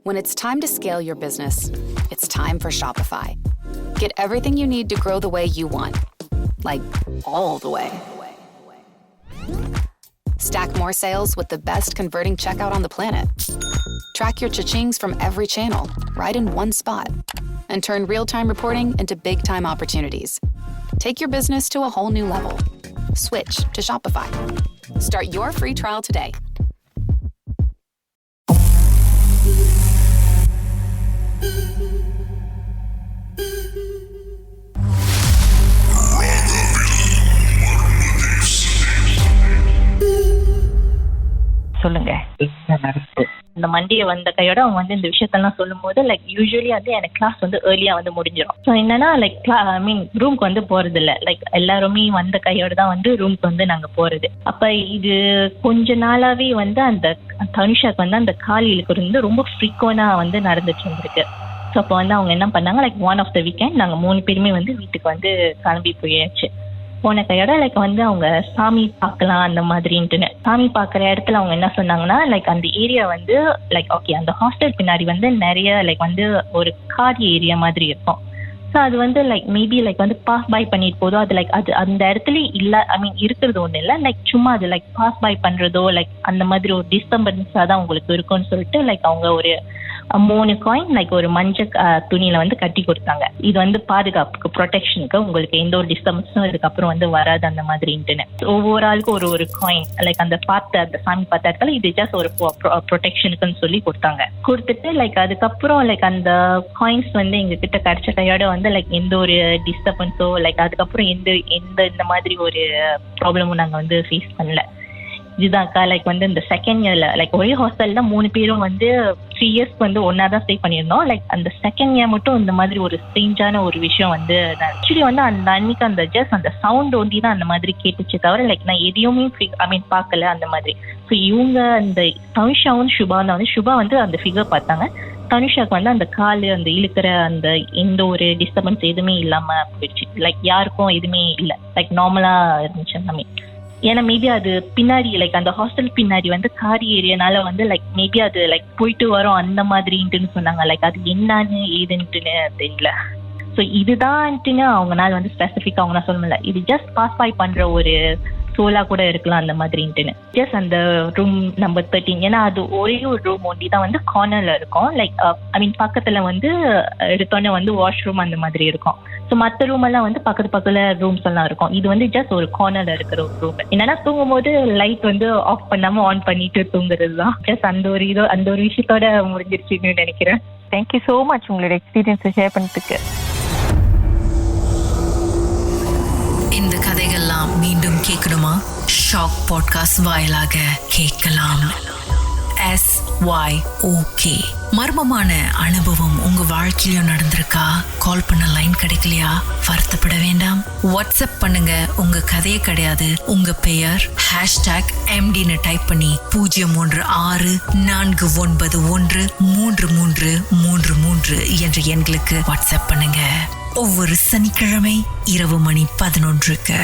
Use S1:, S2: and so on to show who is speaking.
S1: When it's time to scale your business, it's time for Shopify. Get everything you need to grow the way you want. Like, all the way. Stack more sales with the best converting checkout on the planet. Track your cha-chings from every channel, right in one spot. And turn real-time reporting into big-time opportunities. Take your business to a whole new level. Switch to Shopify. Start your free trial today.
S2: சொல்லுங்க. இந்த Monday வந்த கையோட அவங்க வந்து இந்த விஷயத்தெல்லாம் சொல்லும் போது லைக் யூஸ்வலி வந்து எனக்கு கிளாஸ் வந்து ஏர்லியா வந்து முடிஞ்சிடும். ஸோ என்னன்னா லைக் ரூம்க்கு வந்து போறது இல்லை. லைக் எல்லாருமே வந்த கையோட தான் வந்து ரூம்க்கு வந்து நாங்க போறது. அப்ப இது கொஞ்ச நாளாவே வந்து அந்த தனுஷாக்கு வந்து அந்த கால் இழுக்கிறது வந்து ரொம்ப ஃப்ரீக்வெண்டா வந்து நடந்துட்டு இருந்திருக்கு. ஸோ அப்போ வந்து அவங்க என்ன பண்ணாங்க, like one of the weekend நாங்க 3 பேருமே வந்து வீட்டுக்கு வந்து கிளம்பி போயாச்சு. போன கையோட லைக் வந்து அவங்க சாமி பார்க்கலாம் அந்த மாதிரின்ட்டுன்னு சாமி பார்க்குற இடத்துல அவங்க என்ன சொன்னாங்கன்னா, லைக் அந்த ஏரியா வந்து லைக் ஓகே அந்த ஹாஸ்டல் பின்னாடி வந்து நிறைய லைக் வந்து ஒரு கார் ஏரியா மாதிரி இருக்கும். ஸோ அது வந்து லைக் மேபி லைக் வந்து பாஸ் பை பண்ணிட்டு போதோ அது லைக் அது அந்த இடத்துல இல்லை, ஐ மீன் இருக்கிறது ஒன்றும் இல்லை, லைக் சும்மா அது லைக் பாஸ் பை பண்ணுறதோ லைக் அந்த மாதிரி ஒரு டிஸ்டர்பன்ஸாக தான் உங்களுக்கு இருக்கும்னு சொல்லிட்டு லைக் அவங்க ஒரு 3 காயின் லைக் ஒரு மஞ்சள் துணியில வந்து கட்டி கொடுத்தாங்க. இது வந்து பாதுகாப்புக்கு ப்ரொடெக்ஷனுக்கு, உங்களுக்கு எந்த ஒரு டிஸ்டர்பன்ஸும் இதுக்கப்புறம் வந்து வராது அந்த மாதிரின்ட்டுன்னு. ஒவ்வொரு ஆளுக்கும் ஒரு காயின் லைக் அந்த சாமி பார்த்த இடத்துல இது ஜஸ்ட் ஒரு ப்ரொடெக்ஷனுக்குன்னு சொல்லி கொடுத்தாங்க. கொடுத்துட்டு லைக் அதுக்கப்புறம் லைக் அந்த காயின்ஸ் வந்து எங்க கிட்ட கிடைச்ச கையோட வந்து லைக் எந்த ஒரு டிஸ்டர்பன்ஸோ லைக் அதுக்கப்புறம் இந்த மாதிரி ஒரு ப்ராப்ளமும் நாங்க வந்து ஃபேஸ் பண்ணல. இதுதான்க்கா லைக் வந்து இந்த செகண்ட் இயர்ல லைக் ஒரே ஹாஸ்டல்ல 3 பேரும் வந்து 3 இயர்ஸ்க்கு வந்து ஒன்னாதான் ஸ்டே பண்ணியிருந்தோம். லைக் அந்த செகண்ட் இயர் மட்டும் இந்த மாதிரி ஒரு ஸ்ட்ரேஞ்சான ஒரு விஷயம் வந்து ஆக்சுவலி வந்து அந்த அன்னைக்கு அந்த ஜஸ்ட் அந்த சவுண்ட் ஒண்டி தான் அந்த மாதிரி கேட்டுச்சு தவிர லைக் நான் எதையுமே பார்க்கல அந்த மாதிரி. ஸோ இவங்க அந்த தனுஷாவும் சுபா வந்து அந்த ஃபிகர் பார்த்தாங்க. தனுஷாக்கு வந்து அந்த கால் அந்த இழுக்கிற அந்த எந்த ஒரு டிஸ்டர்பன்ஸ் எதுவுமே இல்லாம போயிடுச்சு. லைக் யாருக்கும் எதுவுமே இல்லை, லைக் நார்மலா இருந்துச்சு எல்லாமே. ஏன்னா மேபி அது பின்னாடி லைக் அந்த ஹாஸ்டல் பின்னாடி வந்து காரி ஏரியானால வந்து லைக் மேபி அது லைக் போயிட்டு வரும் அந்த மாதிரின்ட்டுன்னு சொன்னாங்க. லைக் அது என்னன்னு ஏதுன்ட்டுன்னு தெரியல. ஸோ இதுதான்ட்டுன்னு அவங்கனால வந்து ஸ்பெசிஃபிக்காக அவங்க சொல்ல முடியல. இது ஜஸ்ட் பாஸ் பை பண்ற ஒரு சோலா கூட இருக்கலாம் அந்த மாதிரின்ட்டுன்னு. ஜஸ்ட் அந்த ரூம் நம்பர் 13 ஏன்னா அது ஒரே ஒரு ரூம் ஒண்டி தான் வந்து கார்னர்ல இருக்கும். லைக் ஐ மீன் பக்கத்துல வந்து எடுத்தோன்னே வந்து வாஷ்ரூம் அந்த மாதிரி இருக்கும். ஸோ மற்ற ரூம் எல்லாம் வந்து பக்கத்துல ரூம்ஸ் எல்லாம் இருக்கும். இது வந்து ஜஸ்ட் ஒரு கார்னர்ல இருக்கிற ஒரு ரூம். என்னன்னா தூங்கும் போது லைட் வந்து ஆஃப் பண்ணாம ஆன் பண்ணிட்டு தூங்குறது தான். ஜஸ்ட் அந்த ஒரு விஷயத்தோட முடிஞ்சிருச்சுன்னு நினைக்கிறேன்.
S3: தேங்க்யூ ஸோ மச் உங்களோட எக்ஸ்பீரியன்ஸை ஷேர் பண்ணதுக்கு.
S4: இந்த கதைகள்லாம் மீண்டும் கேட்கணுமா? ஷாக் பாட்காஸ்ட் வாயிலாக கேட்கலாம். SYOK. மர்மமான அனுபவம் உங்க வாழ்க்கையிலும் நடந்திருக்கா? கால் பண்ண லைன் கிடைக்கலையா? வருத்தப்பட வேண்டாம். வாட்ஸ்அப் பண்ணுங்க. உங்க கதையே கிடையாது, உங்க பெயர் #MDன்னு டைப் பண்ணி 0364913333 என்ற எண்களுக்கு வாட்ஸ்அப் பண்ணுங்க. ஒவ்வொரு சனிக்கிழமை இரவு மணி 11க்கு.